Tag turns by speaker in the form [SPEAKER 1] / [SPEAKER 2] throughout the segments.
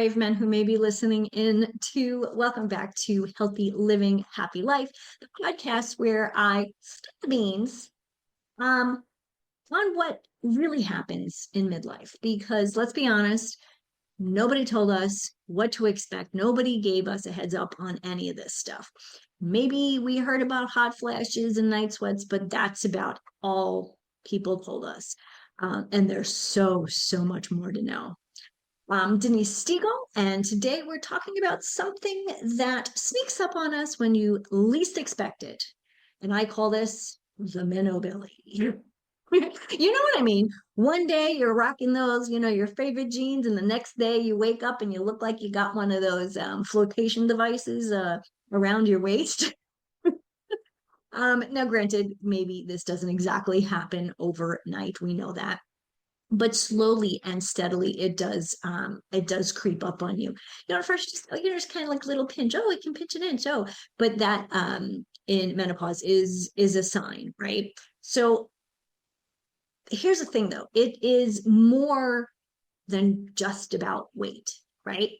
[SPEAKER 1] brave men who may be listening in to welcome back to Healthy Living, Happy Life, the podcast where I spill the beans on what really happens in midlife. Because let's be honest, nobody told us what to expect. Nobody gave us a heads up on any of this stuff. Maybe we heard about hot flashes and night sweats, but that's about all people told us. And there's so much more to know. I'm Denise Stiegel, and today we're talking about something that sneaks up on us when you least expect it. And I call this the Meno-Belly. You know what I mean? One day you're rocking those, your favorite jeans, and the next day you wake up and you look like you got one of those flotation devices around your waist. Now, granted, maybe this doesn't exactly happen overnight. We know that. But slowly and steadily it does creep up on you. At first just kind of like a little pinch. Oh, it can pinch an inch. Oh, but that in menopause is a sign, right? So here's the thing though, it is more than just about weight, right?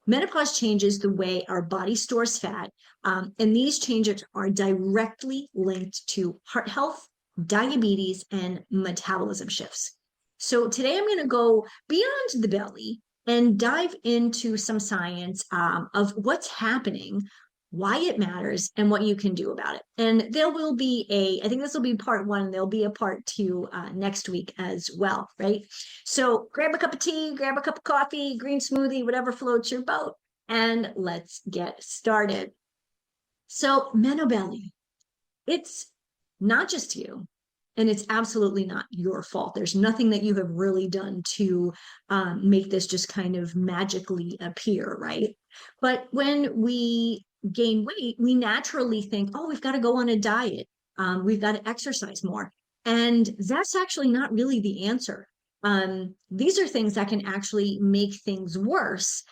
[SPEAKER 1] Menopause changes the way our body stores fat, and these changes are directly linked to heart health, diabetes, and metabolism shifts. So today I'm going to go beyond the belly and dive into some science of what's happening, why it matters, and what you can do about it. And there will be I think this will be part one. There'll be a part two next week as well, right? So grab a cup of tea, grab a cup of coffee, green smoothie, whatever floats your boat, and let's get started. So Meno-Belly, it's not just you. And it's absolutely not your fault. There's nothing that you have really done to make this just kind of magically appear, right? But when we gain weight, we naturally think, oh, we've got to go on a diet. We've got to exercise more. And that's actually not really the answer. These are things that can actually make things worse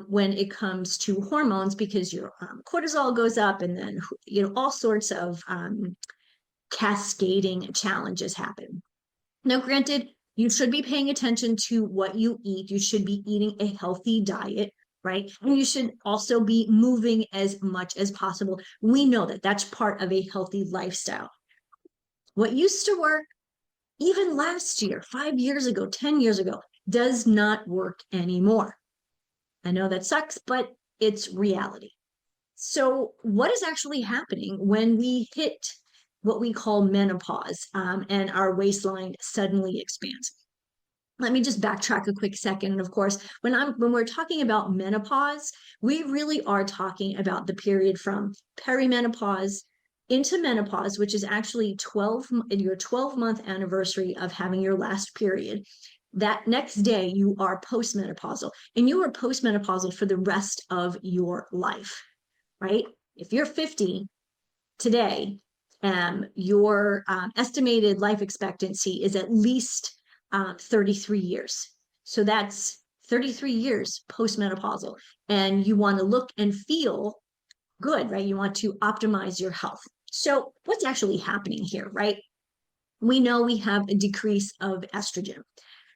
[SPEAKER 1] when it comes to hormones, because your cortisol goes up, and then all sorts of cascading challenges happen. Now, granted, you should be paying attention to what you eat. You should be eating a healthy diet, right? And you should also be moving as much as possible. We know that that's part of a healthy lifestyle. What used to work, even last year, 5 years ago, 10 years ago, does not work anymore. I know that sucks, but it's reality. So what is actually happening when we hit what we call menopause and our waistline suddenly expands? Let me just backtrack a quick second. And of course, when we're talking about menopause, we really are talking about the period from perimenopause into menopause, which is actually your 12-month anniversary of having your last period. That next day, you are postmenopausal, and you are postmenopausal for the rest of your life, right? If you're 50 today, your estimated life expectancy is at least 33 years. So that's 33 years postmenopausal. And you want to look and feel good, right? You want to optimize your health. So what's actually happening here, right? We know we have a decrease of estrogen.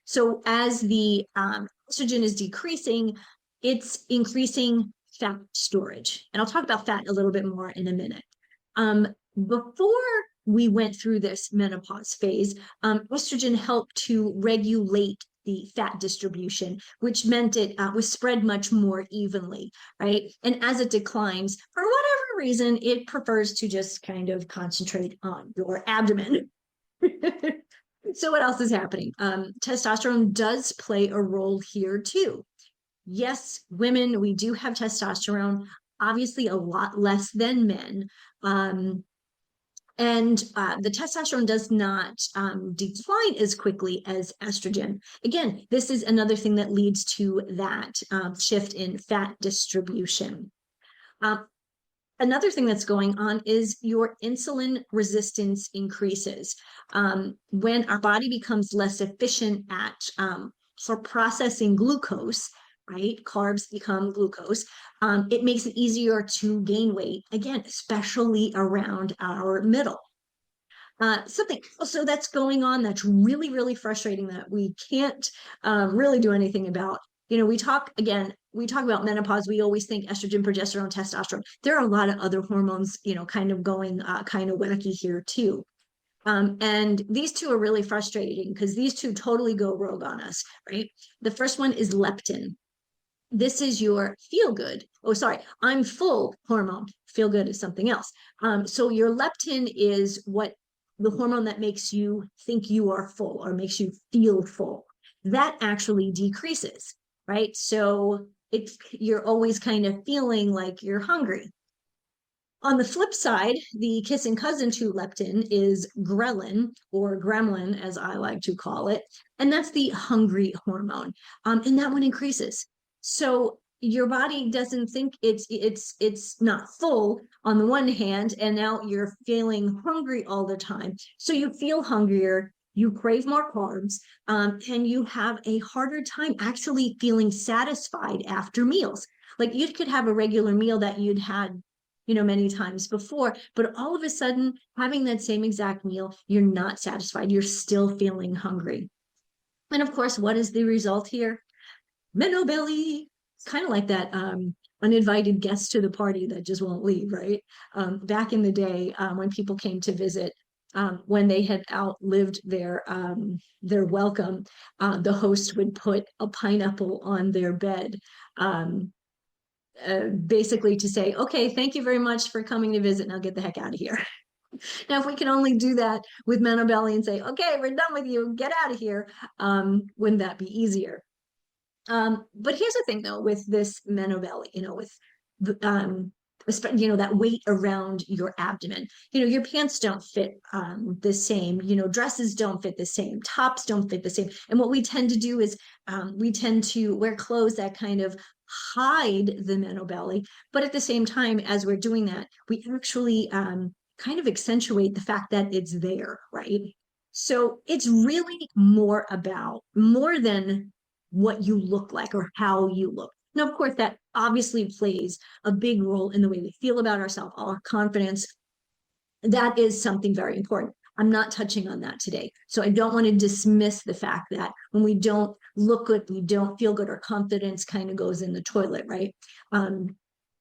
[SPEAKER 1] So as the estrogen is decreasing, it's increasing fat storage. And I'll talk about fat a little bit more in a minute. Before we went through this menopause phase, estrogen helped to regulate the fat distribution, which meant it was spread much more evenly, right? And as it declines, for whatever reason, it prefers to just kind of concentrate on your abdomen. So what else is happening? Testosterone does play a role here too. Yes, women, we do have testosterone, obviously a lot less than men. And the testosterone does not decline as quickly as estrogen. Again, this is another thing that leads to that shift in fat distribution. Another thing that's going on is your insulin resistance increases. When our body becomes less efficient at for processing glucose, right? Carbs become glucose. It makes it easier to gain weight, again, especially around our middle. Something also that's going on that's really frustrating that we can't really do anything about. We talk again we talk about menopause, we always think estrogen, progesterone, testosterone. There are a lot of other hormones, kind of going kind of wacky here too. And these two are really frustrating because these two totally go rogue on us, right? The first one is leptin. This is your feel good. Oh, sorry, I'm full hormone. Feel good is something else. So your leptin is what the hormone that makes you think you are full or makes you feel full. That actually decreases, right? So you're always kind of feeling like you're hungry. On the flip side, the kissing cousin to leptin is ghrelin, or gremlin, as I like to call it, and that's the hungry hormone. And that one increases. So your body doesn't think it's not full on the one hand, and now you're feeling hungry all the time. So you feel hungrier, you crave more carbs, and you have a harder time actually feeling satisfied after meals. Like you could have a regular meal that you'd had many times before, but all of a sudden having that same exact meal, you're not satisfied. You're still feeling hungry. And of course, what is the result here? Meno-Belly. It's kind of like that uninvited guest to the party that just won't leave, right? Back in the day, when people came to visit, when they had outlived their welcome, the host would put a pineapple on their bed. Basically to say, okay, thank you very much for coming to visit. Now get the heck out of here. Now, if we can only do that with Meno-Belly and say, okay, we're done with you, get out of here, wouldn't that be easier? But here's the thing, though, with this Meno-Belly, with that weight around your abdomen. Your pants don't fit the same. Dresses don't fit the same. Tops don't fit the same. And what we tend to do is we tend to wear clothes that kind of hide the Meno-Belly, but at the same time, as we're doing that, we actually kind of accentuate the fact that it's there, right? So it's really more than what you look like or how you look. Now, of course, that obviously plays a big role in the way we feel about ourselves, our confidence. That is something very important. I'm not touching on that today. So I don't want to dismiss the fact that when we don't look good, we don't feel good, our confidence kind of goes in the toilet, right?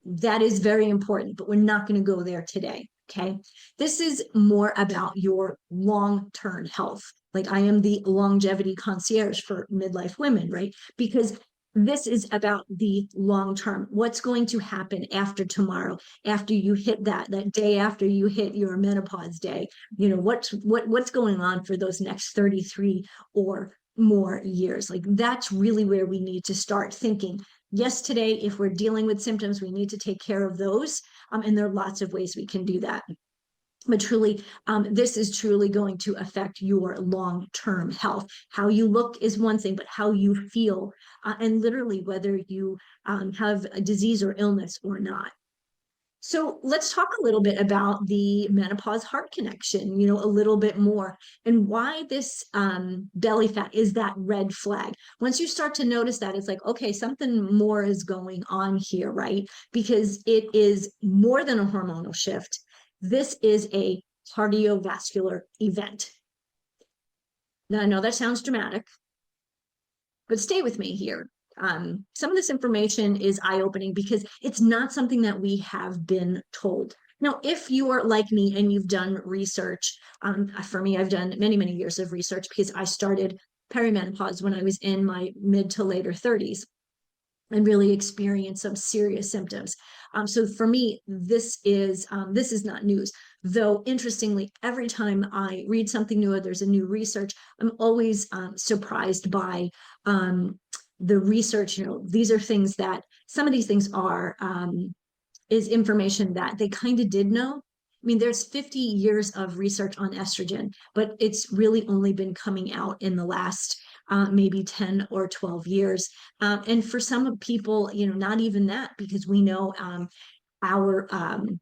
[SPEAKER 1] That is very important, but we're not going to go there today. Okay. This is more about your long-term health. Like I am the longevity concierge for midlife women, right? Because this is about the long term. What's going to happen after tomorrow, after you hit that day after you hit your menopause day? What's going on for those next 33 or more years? Like that's really where we need to start thinking. Yes, today, if we're dealing with symptoms, we need to take care of those. And there are lots of ways we can do that. But truly, this is truly going to affect your long-term health. How you look is one thing, but how you feel, and literally whether you have a disease or illness or not. So let's talk a little bit about the menopause heart connection, a little bit more, and why this belly fat is that red flag. Once you start to notice that, it's like, okay, something more is going on here, right? Because it is more than a hormonal shift. This is a cardiovascular event. Now, I know that sounds dramatic, but stay with me here. Some of this information is eye-opening because it's not something that we have been told. Now, if you are like me and you've done research, for me, I've done many, many years of research because I started perimenopause when I was in my mid to later 30s and really experienced some serious symptoms. So for me, this is not news. Though interestingly, every time I read something new or there's a new research, I'm always surprised by the research. These are things that some of these things are is information that they kind of did know. I mean, there's 50 years of research on estrogen, but it's really only been coming out in the last maybe 10 or 12 years. And for some people, not even that, because we know our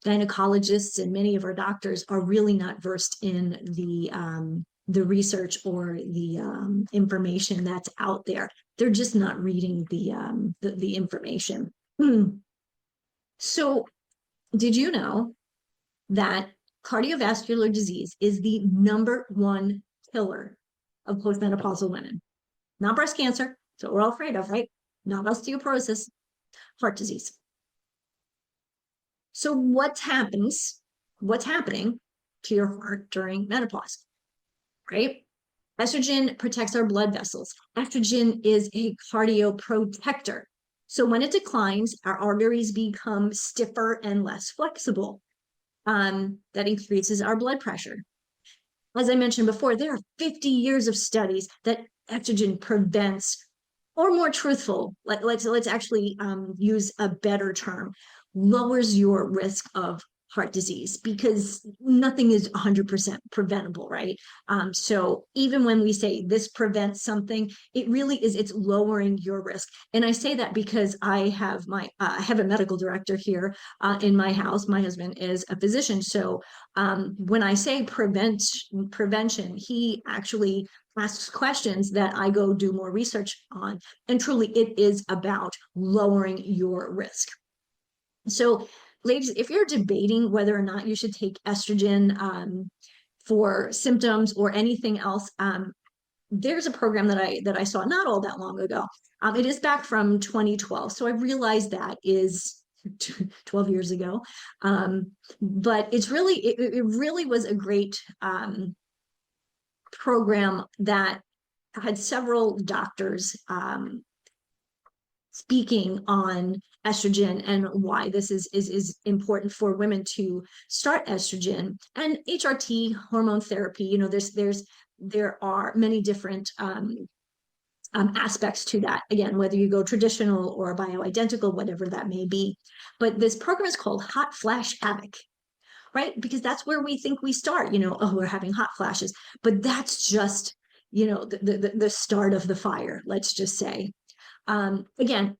[SPEAKER 1] gynecologists and many of our doctors are really not versed in the research or the information that's out there. They're just not reading the information. So, did you know that cardiovascular disease is the #1 killer of postmenopausal women? Not breast cancer, so we're all afraid of, right? Not osteoporosis. Heart disease. So what's happening to your heart during menopause, right? Estrogen protects our blood vessels. Estrogen is a cardioprotector. So when it declines, our arteries become stiffer and less flexible. That increases our blood pressure. As I mentioned before, there are 50 years of studies that estrogen prevents, or more truthful, let's actually use a better term, lowers your risk of heart disease, because nothing is 100% preventable, right? So even when we say this prevents something, it really is, it's lowering your risk. And I say that because I have I have a medical director here in my house. My husband is a physician. So when I say prevention, he actually asks questions that I go do more research on. And truly, it is about lowering your risk. So, ladies, if you're debating whether or not you should take estrogen for symptoms or anything else, there's a program that I saw not all that long ago. It is back from 2012, so I realized that is 12 years ago. But it really was a great program that had several doctors speaking on estrogen and why this is important for women to start estrogen and HRT hormone therapy. You know, there are many different aspects to that. Again, whether you go traditional or bioidentical, whatever that may be. But this program is called Hot Flash Havoc, right? Because that's where we think we start. You know, oh, we're having hot flashes, but that's just, you know, the start of the fire. Let's just say. Again,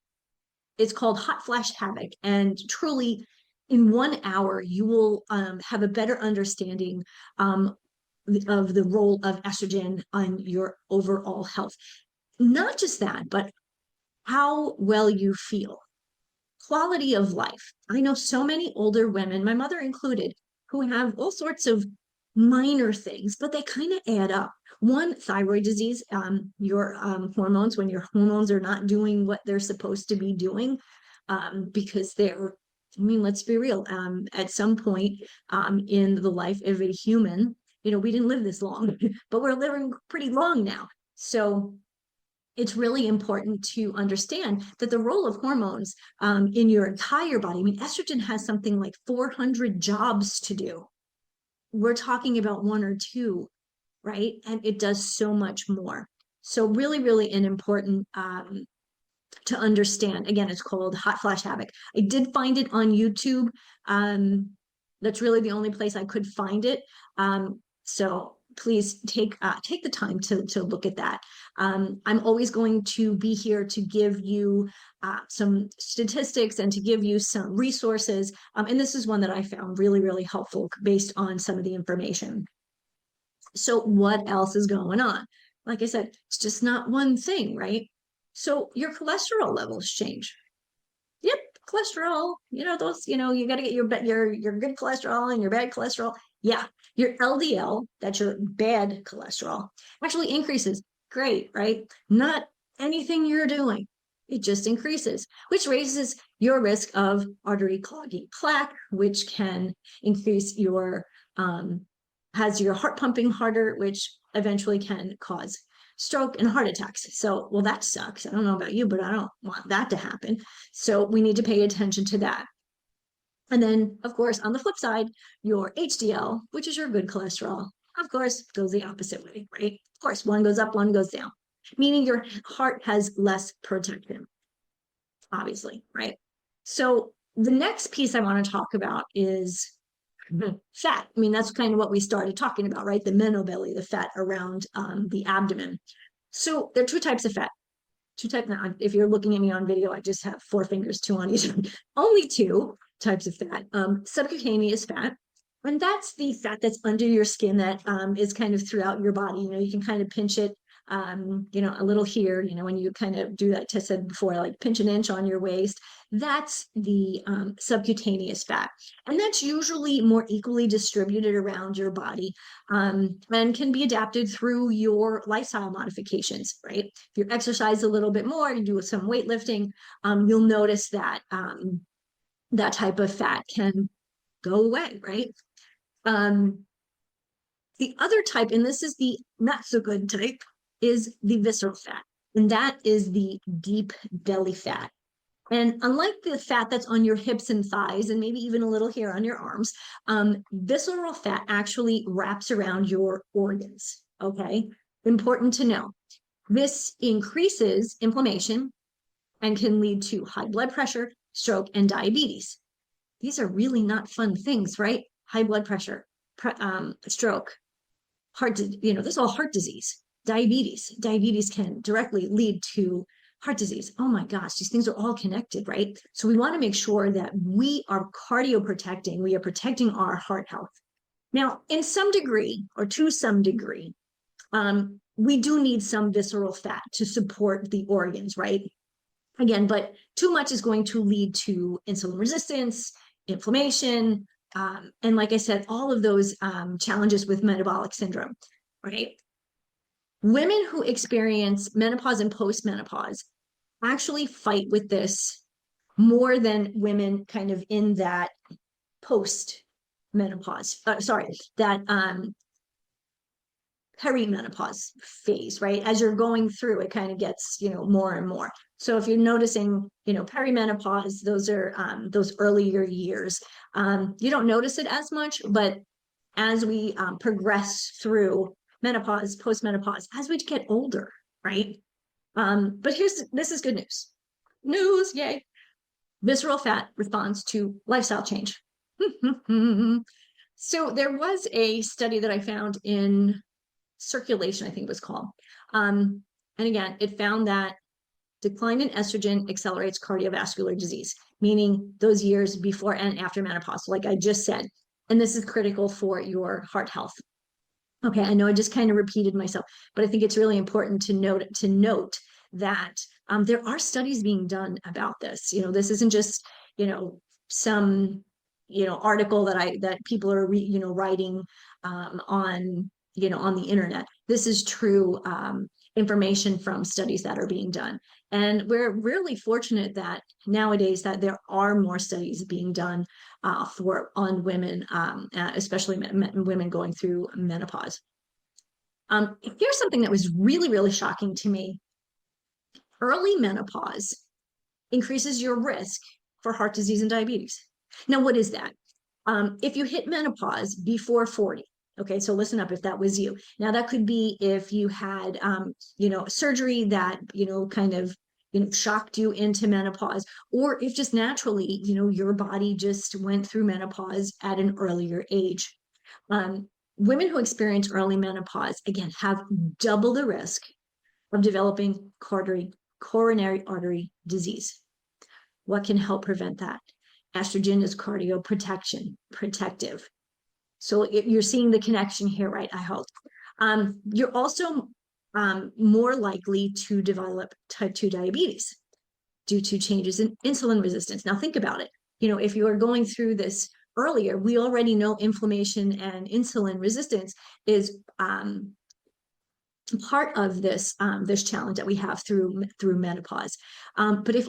[SPEAKER 1] it's called Hot Flash Havoc, and truly, in 1 hour, you will have a better understanding of the role of estrogen on your overall health. Not just that, but how well you feel, quality of life. I know so many older women, my mother included, who have all sorts of minor things, but they kind of add up. One, thyroid disease, your hormones, when your hormones are not doing what they're supposed to be doing, because I mean, let's be real, at some point in the life of a human, you know, we didn't live this long, but we're living pretty long now. So it's really important to understand that the role of hormones in your entire body, I mean, estrogen has something like 400 jobs to do. We're talking about one or two, right? And it does so much more. So really, really an important to understand. Again, it's called Hot Flash Havoc. I did find it on YouTube. That's really the only place I could find it. So please take the time to look at that. I'm always going to be here to give you some statistics and to give you some resources. And this is one that I found really, really helpful based on some of the information. So what else is going on? Like I said, it's just not one thing, right? So your cholesterol levels change. Yep, cholesterol, you know, those, you know, you got to get your good cholesterol and your bad cholesterol. Yeah, your LDL, that's your bad cholesterol, actually increases. Great, right? Not anything you're doing. It just increases, which raises your risk of artery clogging plaque, which can increase your has your heart pumping harder, which eventually can cause stroke and heart attacks. So, well, that sucks. I don't know about you, but I don't want that to happen. So we need to pay attention to that. And then, of course, on the flip side, your HDL, which is your good cholesterol, of course, goes the opposite way, right? Of course, one goes up, one goes down, meaning your heart has less protection, obviously, right? So the next piece I want to talk about is fat. I mean, that's kind of what we started talking about, right? The Meno-Belly, the fat around the abdomen. So there are two types of fat. Two types. Now, if you're looking at me on video, I just have 4 fingers, 2 on each. Only 2 types of fat. Subcutaneous fat, and that's the fat that's under your skin that is kind of throughout your body. You know, you can kind of pinch it a little here, when you kind of do that test said before, like pinch an inch on your waist, that's the subcutaneous fat. And that's usually more equally distributed around your body, and can be adapted through your lifestyle modifications, right? If you exercise a little bit more, you do some weightlifting, you'll notice that that type of fat can go away, right? Um, the other type, and this is the not so good type, is the visceral fat. And that is the deep belly fat. And unlike the fat that's on your hips and thighs, and maybe even a little here on your arms, visceral fat actually wraps around your organs. Okay. Important to know. This increases inflammation and can lead to high blood pressure, stroke, and diabetes. These are really not fun things, right? High blood pressure, stroke, this is all heart disease. Diabetes can directly lead to heart disease. Oh my gosh, these things are all connected, right? So we want to make sure that we are cardio protecting, we are protecting our heart health. Now, in some degree, or to some degree, we do need some visceral fat to support the organs, right? Again, but too much is going to lead to insulin resistance, inflammation, and like I said, all of those challenges with metabolic syndrome, right? Women who experience menopause and postmenopause actually fight with this more than women kind of in that post menopause, that perimenopause phase, right? As you're going through, it kind of gets, more and more. So if you're noticing, perimenopause, those are those earlier years. You don't notice it as much, but as we progress through menopause, postmenopause, as we get older, right? But this is good news. Yay. Visceral fat responds to lifestyle change. So there was a study that I found in Circulation, I think it was called. And again, it found that decline in estrogen accelerates cardiovascular disease, meaning those years before and after menopause, like I just said. And this is critical for your heart health. Okay, I know I just kind of repeated myself, but I think it's really important to note that there are studies being done about this. This isn't just some article that people are writing on on the internet. This is true information from studies that are being done. And we're really fortunate that nowadays that there are more studies being done on women, especially women going through menopause. Here's something that was really, really shocking to me. Early menopause increases your risk for heart disease and diabetes. Now, what is that? If you hit menopause before 40, okay, so listen up if that was you. Now, that could be if you had, surgery that, kind of, shocked you into menopause, or if just naturally, your body just went through menopause at an earlier age. Women who experience early menopause, again, have double the risk of developing coronary artery disease. What can help prevent that? Estrogen is protective. So you're seeing the connection here, right? I hope. You're also more likely to develop type 2 diabetes due to changes in insulin resistance. Now think about it. If you are going through this earlier, we already know inflammation and insulin resistance is part of this challenge that we have through menopause. But if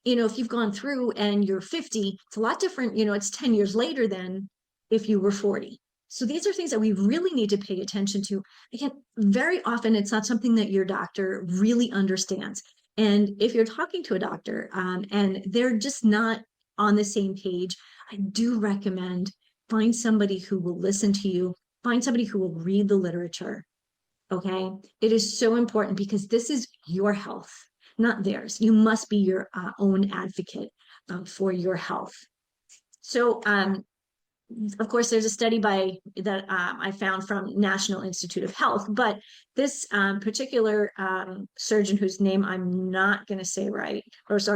[SPEAKER 1] you've gone through and you're 50, it's a lot different. It's 10 years later than if you were 40. So these are things that we really need to pay attention to. Again, very often it's not something that your doctor really understands. And if you're talking to a doctor and they're just not on the same page, I do recommend find somebody who will listen to you, find somebody who will read the literature. Okay. It is so important because this is your health, not theirs. You must be your own advocate for your health. So, of course, there's a study that I found from National Institute of Health, but this particular surgeon whose name I'm not going to say right,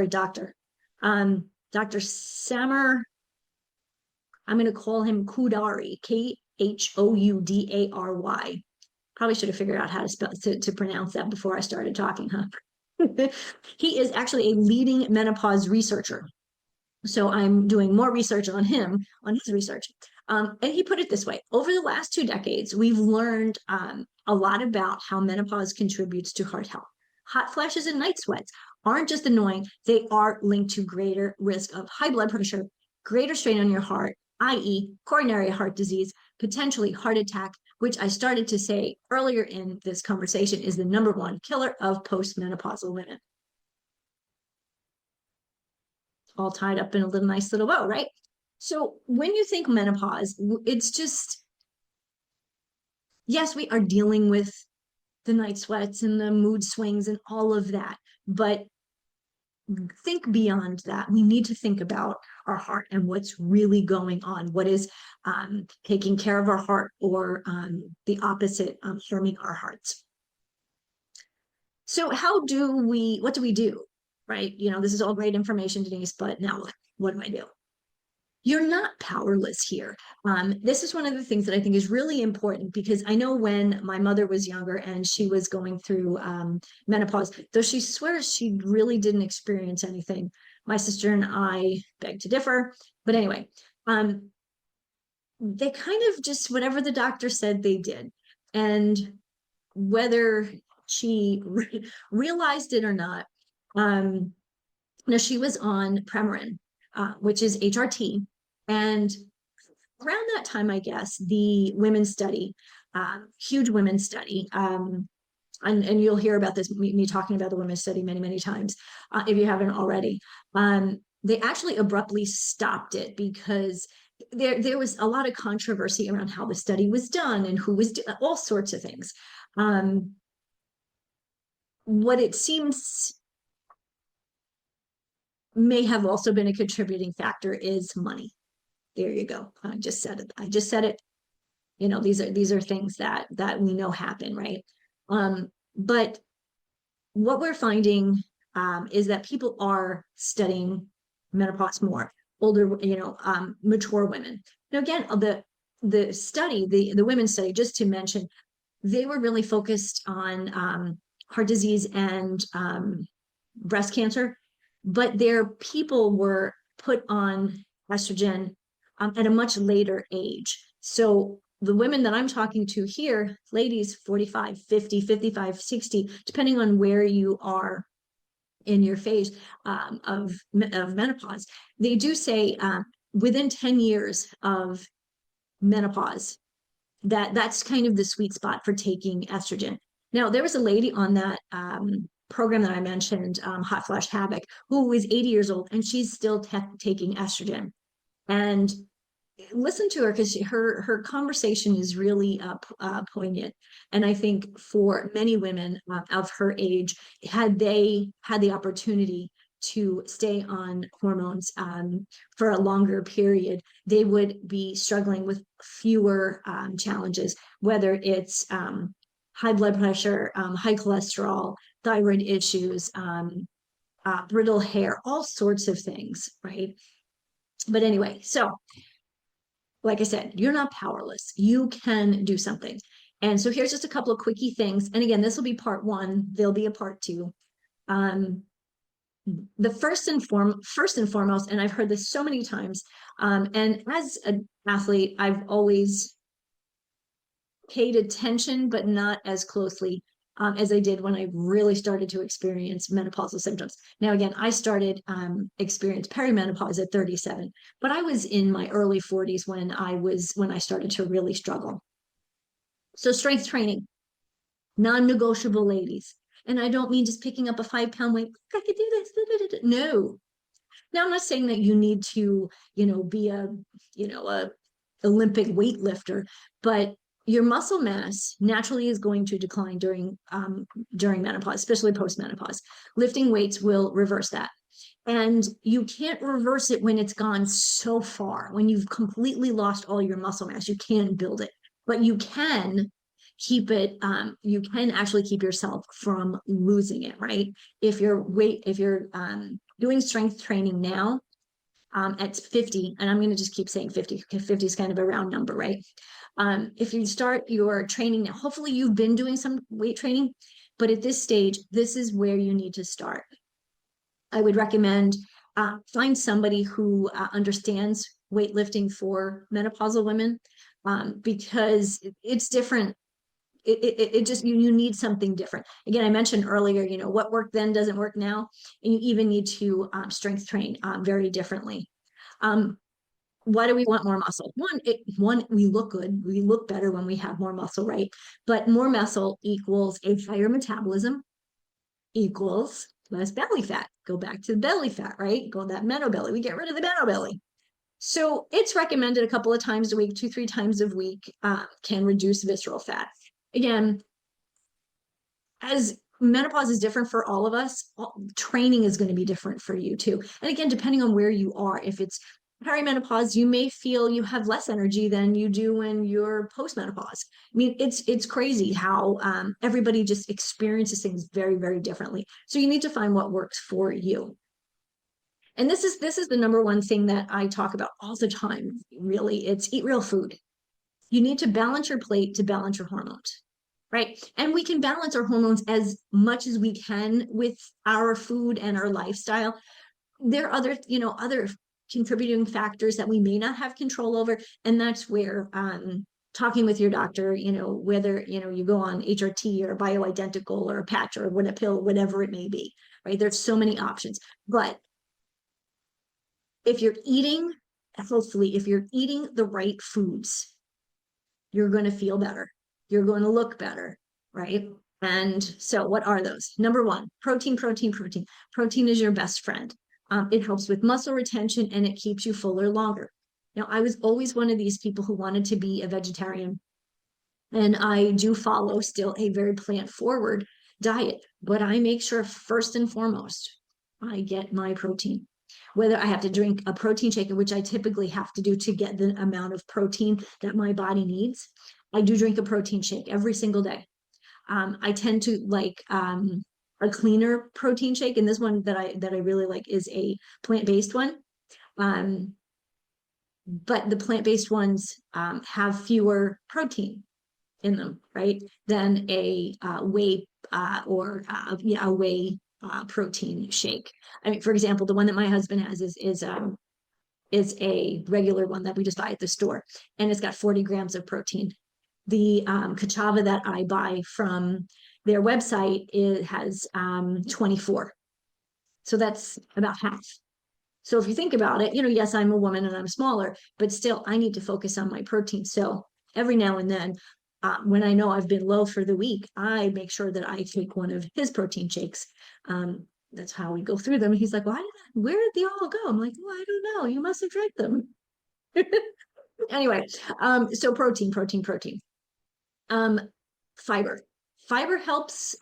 [SPEAKER 1] doctor, Dr. Samer, I'm going to call him Khoudary, Khoudary. Probably should have figured out how to spell to pronounce that before I started talking, huh? He is actually a leading menopause researcher. So I'm doing more research on him, on his research. And he put it this way: over the last 2 decades, we've learned a lot about how menopause contributes to heart health. Hot flashes and night sweats aren't just annoying, they are linked to greater risk of high blood pressure, greater strain on your heart, i.e., coronary heart disease, potentially heart attack, which I started to say earlier in this conversation is the number one killer of postmenopausal women. All tied up in a little nice little bow, right? So when you think menopause, it's just, yes, we are dealing with the night sweats and the mood swings and all of that, but think beyond that. We need to think about our heart and what's really going on. What is taking care of our heart, or the opposite, harming our hearts. So what do we do, right? This is all great information, Denise, but now what do I do? You're not powerless here. This is one of the things that I think is really important, because I know when my mother was younger and she was going through menopause, though she swears she really didn't experience anything. My sister and I beg to differ. But anyway, they kind of just, whatever the doctor said, they did. And whether she realized it or not, no, she was on Premarin, which is HRT. And around that time, I guess, the women's study, huge women's study, and you'll hear about this, me talking about the women's study many, many times, if you haven't already. They actually abruptly stopped it because there was a lot of controversy around how the study was done and who was doing all sorts of things. What it seems may have also been a contributing factor is money. There you go. I just said it. These are things that we know happen, right? But what we're finding is that people are studying menopause more, older, mature women. Now, again, the study, the women's study, just to mention, they were really focused on heart disease and breast cancer, but their people were put on estrogen at a much later age. So the women that I'm talking to here, ladies 45, 50, 55, 60, depending on where you are in your phase of menopause, they do say within 10 years of menopause, that's kind of the sweet spot for taking estrogen. Now, there was a lady on that program that I mentioned, Hot Flash Havoc, who was 80 years old, and she's still taking estrogen. And listen to her, because her conversation is really poignant. And I think for many women of her age, had they had the opportunity to stay on hormones for a longer period, they would be struggling with fewer challenges, whether it's high blood pressure, high cholesterol, thyroid issues, brittle hair, all sorts of things, right? But anyway, so like I said, you're not powerless. You can do something. And so here's just a couple of quickie things. And again, this will be part one. There'll be a part two. The first and foremost, and I've heard this so many times, and as an athlete, I've always paid attention, but not as closely as I did when I really started to experience menopausal symptoms. Now, again, I started experience perimenopause at 37, but I was in my early 40s when I started to really struggle. So strength training, non-negotiable, ladies. And I don't mean just picking up a 5-pound weight. I could do this. No. Now, I'm not saying that you need to, be a Olympic weightlifter, but your muscle mass naturally is going to decline during menopause, especially post-menopause. Lifting weights will reverse that. And you can't reverse it when it's gone so far. When you've completely lost all your muscle mass, you can't build it. But you can keep it, you can actually keep yourself from losing it, right? If you're doing strength training now, at 50, and I'm going to just keep saying 50 because 50 is kind of a round number, right? If you start your training now, hopefully you've been doing some weight training, but at this stage, this is where you need to start. I would recommend find somebody who understands weightlifting for menopausal women, because it's different. It just you need something different. Again, I mentioned earlier, what worked then doesn't work now, and you even need to strength train very differently. Why do we want more muscle? One, we look good. We look better when we have more muscle, right? But more muscle equals a higher metabolism, equals less belly fat. Go back to the belly fat, right? Go that Meno-Belly. We get rid of the Meno-Belly. So it's recommended a couple of times a week, 2-3 times a week, can reduce visceral fat. Again, as menopause is different for all of us, training is going to be different for you too. And again, depending on where you are, if it's perimenopause, you may feel you have less energy than you do when you're postmenopause. I mean, it's crazy how everybody just experiences things very, very differently. So you need to find what works for you. And this is the number one thing that I talk about all the time, really. It's eat real food. You need to balance your plate to balance your hormones, right? And we can balance our hormones as much as we can with our food and our lifestyle. There are other contributing factors that we may not have control over. And that's where talking with your doctor, whether, you go on HRT or bioidentical or a patch or a pill, whatever it may be, right? There's so many options. But if you're eating healthfully, if you're eating the right foods, you're going to feel better. You're going to look better, right? And so what are those? Number one, protein, protein, protein. Protein is your best friend. It helps with muscle retention and it keeps you fuller longer. Now, I was always one of these people who wanted to be a vegetarian, and I do follow still a very plant-forward diet, but I make sure first and foremost, I get my protein. Whether I have to drink a protein shake, which I typically have to do to get the amount of protein that my body needs, I do drink a protein shake every single day. I tend to like a cleaner protein shake, and this one that I really like is a plant-based one. But the plant-based ones have fewer protein in them, right, than a whey or a whey protein shake. I mean, for example, the one that my husband has is a regular one that we just buy at the store, and it's got 40 grams of protein. The Kachava that I buy from their website, it has 24. So that's about half. So if you think about it, yes, I'm a woman and I'm smaller, but still I need to focus on my protein. So every now and then, when I know I've been low for the week, I make sure that I take one of his protein shakes. That's how we go through them. He's like, where did they all go? I'm like, well, I don't know. You must have drank them. Anyway, so protein, protein, protein. Fiber. Fiber helps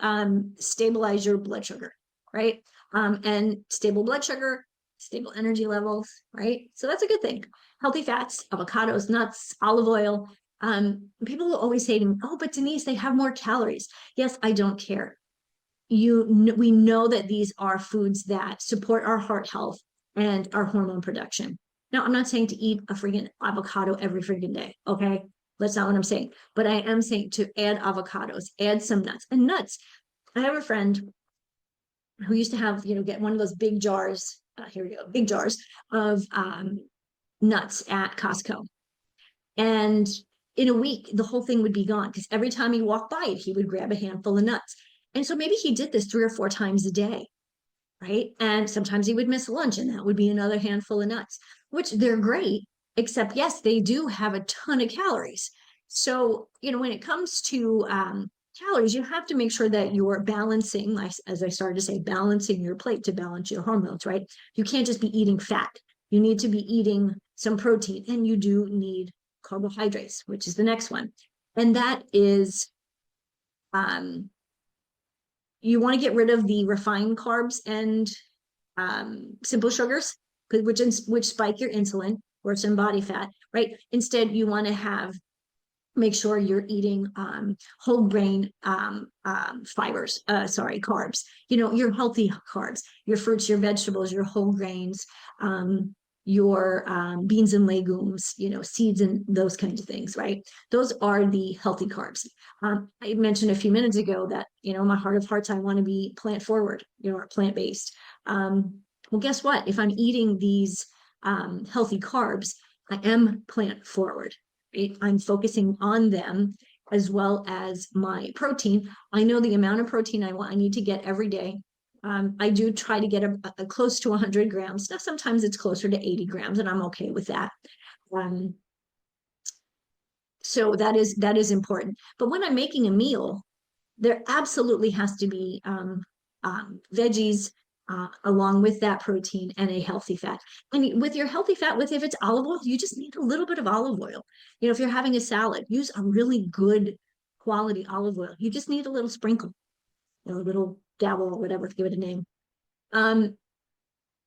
[SPEAKER 1] stabilize your blood sugar, right? And stable blood sugar, stable energy levels, right? So that's a good thing. Healthy fats, avocados, nuts, olive oil. People will always say to me, oh, but Denise, they have more calories. Yes, I don't care. We know that these are foods that support our heart health and our hormone production. Now, I'm not saying to eat a freaking avocado every freaking day, okay? That's not what I'm saying. But I am saying to add avocados, add some nuts. And nuts, I have a friend who used to have, get one of those big jars, here we go, big jars of nuts at Costco. And in a week, the whole thing would be gone because every time he walked by it, he would grab a handful of nuts. And so maybe he did this 3 or 4 times a day, right? And sometimes he would miss lunch, and that would be another handful of nuts, which they're great, except yes, they do have a ton of calories. So, when it comes to calories, you have to make sure that you're balancing, as I started to say, balancing your plate to balance your hormones, right? You can't just be eating fat. You need to be eating some protein, and you do need carbohydrates, which is the next one. And that is, you want to get rid of the refined carbs and simple sugars, which spike your insulin or some body fat, right? Instead, you want to make sure you're eating whole grain carbs, your healthy carbs, your fruits, your vegetables, your whole grains, your beans and legumes, seeds and those kinds of things, right? Those are the healthy carbs. I mentioned a few minutes ago that, my heart of hearts, I want to be plant forward, or plant-based. Well, guess what? If I'm eating these healthy carbs, I am plant forward, right? I'm focusing on them as well as my protein. I know the amount of protein I need to get every day. I do try to get a close to 100 grams. Now, sometimes it's closer to 80 grams, and I'm okay with that. So that is important. But when I'm making a meal, there absolutely has to be veggies along with that protein and a healthy fat. And with your healthy fat, if it's olive oil, you just need a little bit of olive oil. If you're having a salad, use a really good quality olive oil. You just need a little sprinkle, a little dabble or whatever, give it a name.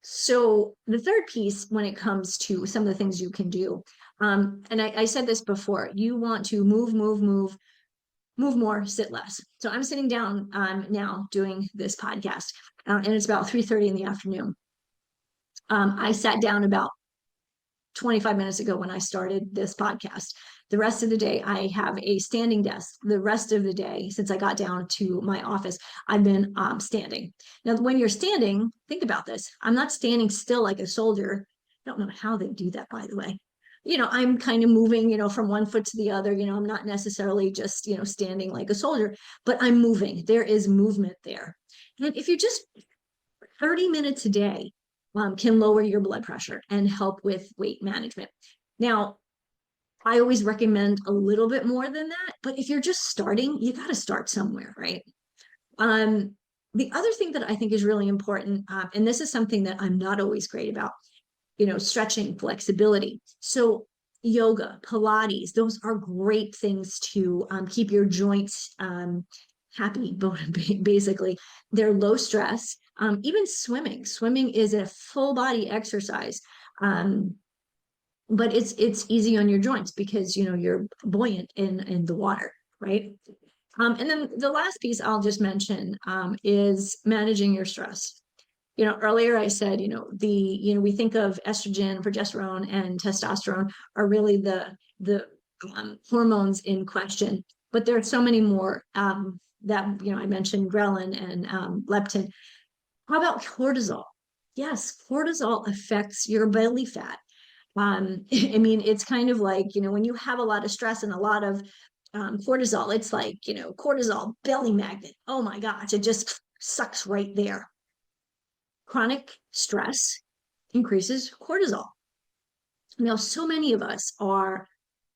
[SPEAKER 1] So the third piece, when it comes to some of the things you can do, and I said this before, you want to move more, sit less. So I'm sitting down now doing this podcast, and it's about 3:30 in the afternoon. I sat down about 25 minutes ago when I started this podcast. The rest of the day, I have a standing desk. The rest of the day, since I got down to my office, I've been standing. Now, when you're standing, think about this. I'm not standing still like a soldier. I don't know how they do that, by the way. I'm kind of moving, from one foot to the other. I'm not necessarily just, standing like a soldier, but I'm moving. There is movement there. And if you just 30 minutes a day, can lower your blood pressure and help with weight management. Now, I always recommend a little bit more than that, but if you're just starting, you got to start somewhere, right? The other thing that I think is really important, and this is something that I'm not always great about, stretching, flexibility. So yoga, Pilates, those are great things to keep your joints happy, basically. They're low stress. Even swimming is a full body exercise. But it's easy on your joints because you're buoyant in the water, right? And then the last piece I'll just mention is managing your stress. Earlier I said, we think of estrogen, progesterone, and testosterone are really the hormones in question, but there are so many more that, I mentioned ghrelin and leptin. How about cortisol? Yes, cortisol affects your belly fat. It's kind of like, when you have a lot of stress and a lot of cortisol, it's like, cortisol belly magnet. Oh my gosh, it just sucks right there. Chronic stress increases cortisol. Now, so many of us are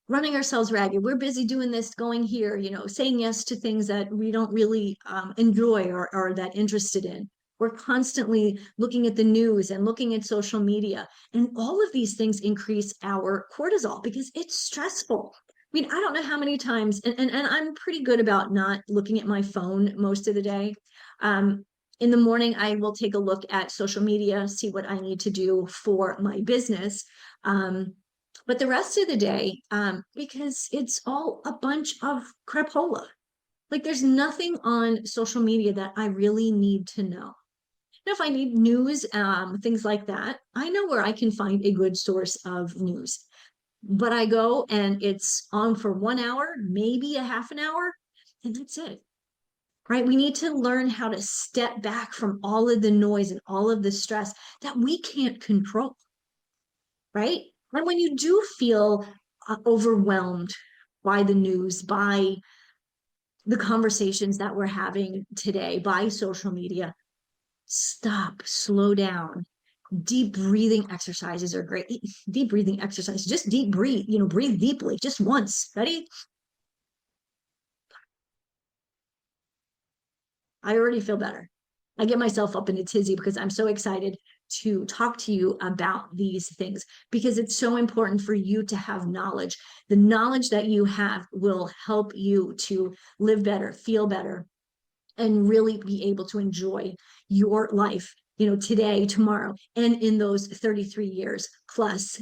[SPEAKER 1] running ourselves ragged. We're busy doing this, going here, saying yes to things that we don't really enjoy or are that interested in. We're constantly looking at the news and looking at social media. And all of these things increase our cortisol because it's stressful. I don't know how many times, and I'm pretty good about not looking at my phone most of the day. In the morning, I will take a look at social media, see what I need to do for my business. But the rest of the day, because it's all a bunch of crapola. Like there's nothing on social media that I really need to know. Now, if I need news, things like that, I know where I can find a good source of news. But I go and it's on for 1 hour, maybe a half an hour, and that's it. Right? We need to learn how to step back from all of the noise and all of the stress that we can't control. Right? And when you do feel overwhelmed by the news, by the conversations that we're having today, by social media, stop, slow down. Deep breathing exercises are great. Deep breathing exercise, just deep breathe, breathe deeply just once. Ready? I already feel better. I get myself up in a tizzy because I'm so excited to talk to you about these things because it's so important for you to have knowledge. The knowledge that you have will help you to live better, feel better, and really be able to enjoy your life, today, tomorrow, and in those 33 years plus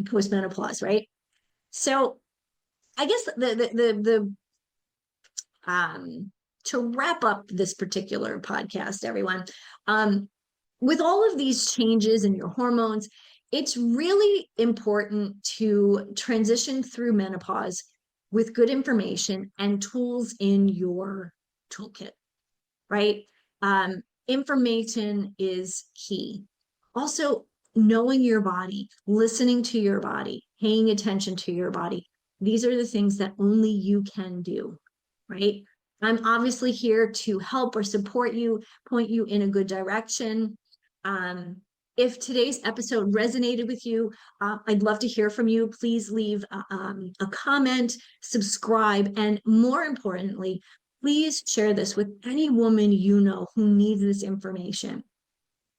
[SPEAKER 1] post-menopause, right? So I guess the to wrap up this particular podcast, everyone, with all of these changes in your hormones, it's really important to transition through menopause with good information and tools in your toolkit, right? Information is key. Also, knowing your body, listening to your body, paying attention to your body. These are the things that only you can do, right? I'm obviously here to help or support you, point you in a good direction. Um, if today's episode resonated with you, I'd love to hear from you. Please leave a comment, subscribe, and more importantly, please share this with any woman you know who needs this information.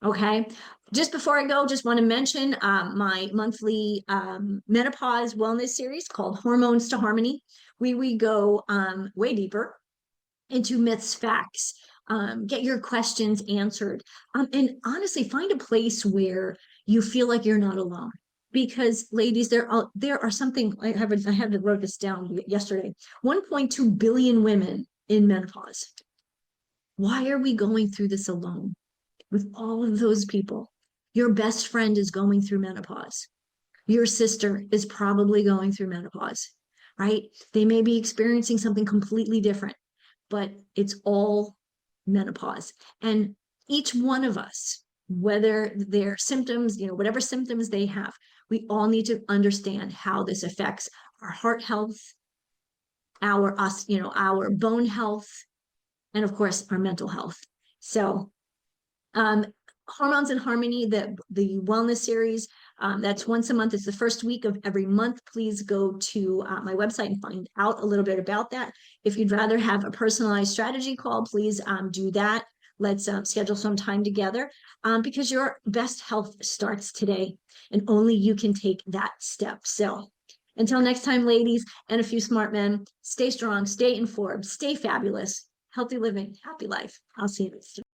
[SPEAKER 1] Okay. Just before I go, just want to mention my monthly menopause wellness series called Hormones to Harmony. We go way deeper into myths, facts, get your questions answered. And honestly, find a place where you feel like you're not alone. Because ladies, there are something I had to wrote this down yesterday. 1.2 billion women in menopause. Why are we going through this alone with all of those people? Your best friend is going through menopause. Your sister is probably going through menopause, right? They may be experiencing something completely different, but it's all menopause. And each one of us, whether their symptoms, whatever symptoms they have, we all need to understand how this affects our heart health, our bone health, and of course, our mental health. So, Hormones in Harmony, the wellness series, that's once a month. It's the first week of every month. Please go to my website and find out a little bit about that. If you'd rather have a personalized strategy call, please do that. Let's schedule some time together because your best health starts today and only you can take that step. So until next time, ladies and a few smart men, stay strong, stay informed, stay fabulous, healthy living, happy life. I'll see you next time.